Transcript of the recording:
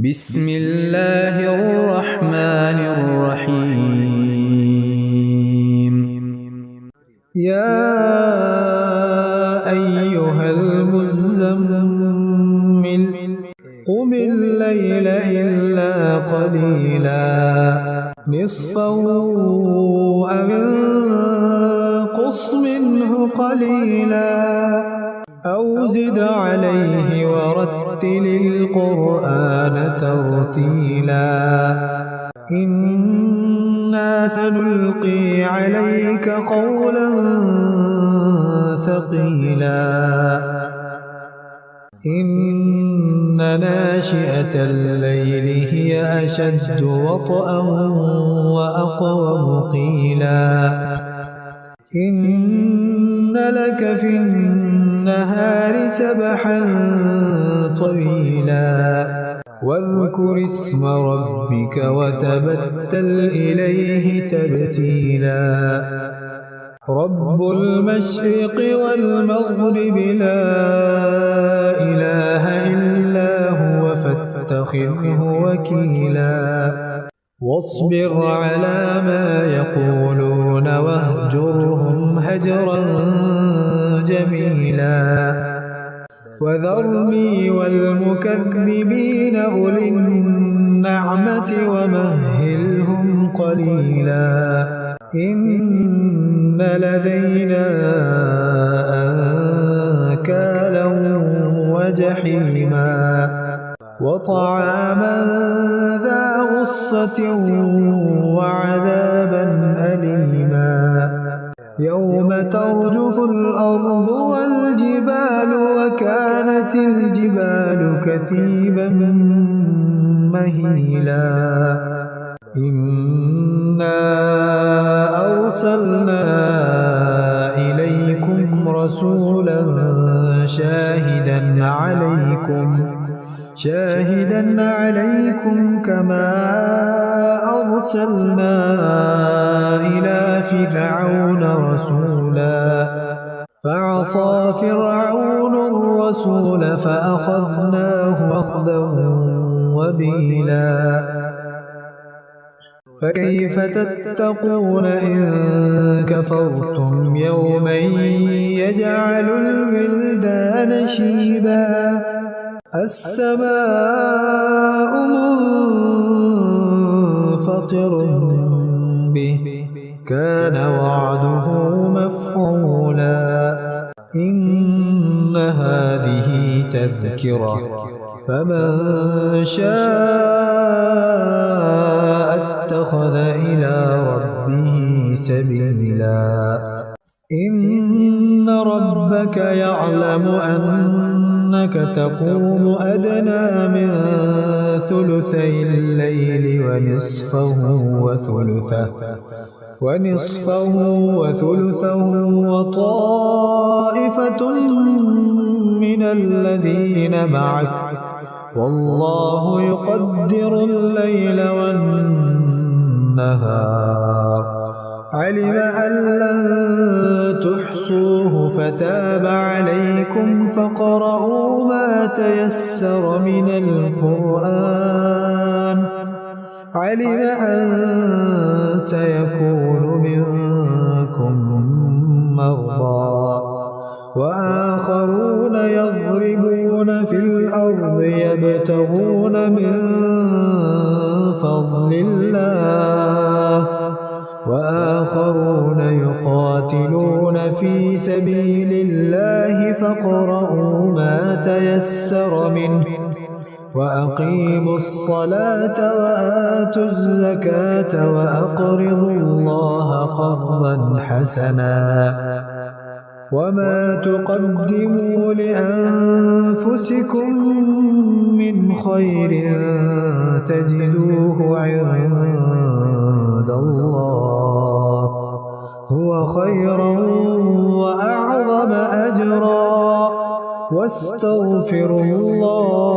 بسم الله الرحمن الرحيم. يا أيها المزمل قم الليل إلا قليلا نصفه أو انقص منه قليلا أو زد عليه ورتل القرآن ترتيلا إنا سنلقي عليك قولا ثقيلا إن ناشئة الليل هي أشد وطئا وأقوم قيلا إن لك في النهار سبحا طويلا واذكر اسم ربك وتبتل إليه تبتيلا رب المشرق والمغرب لا إله إلا هو فاتخذه وكيلا واصبر على ما يقولون واهجرهم هجرا جميلا وذرني والمكذبين أولي النعمة ومهلهم قليلا إن لدينا أنكالا وجحيما وطعاما ذا غصة وعذابا أليما يوم ترجف الأرض والجبال وكانت الجبال كثيبا مهيلا إنا أرسلنا إليكم رسولا شاهدا عليكم كما أرسلنا إلى فرعون رسولا فعصى فرعون الرسول فأخذناه أخذا وبيلا فكيف تتقون إن كفرتم يوما يجعل الولدان شيبا السماء منفطر به كان وعده مفعولا إن هذه تذكرة فمن شاء اتخذ إلى ربه سبيلا إن ربك يعلم أنك تقوم أدنى من ثلثي الليل ونصفه وثلثه وطائفة من الذين معك والله يقدر الليل والنهار علم أن لن تحصوه فتاب عليكم فاقرؤوا ما تيسر من القرآن علم أن سيكون منكم مرضى وآخرون يضربون في الأرض يبتغون من فضل الله وآخرون يقاتلون في سبيل الله فاقرؤوا ما تيسر منه وأقيموا الصلاة وآتوا الزكاة وأقرضوا الله قرضا حسنا وما تقدموا لأنفسكم من خير تجدوه عند الله هو خيرا وأعظم أجرا واستغفروا الله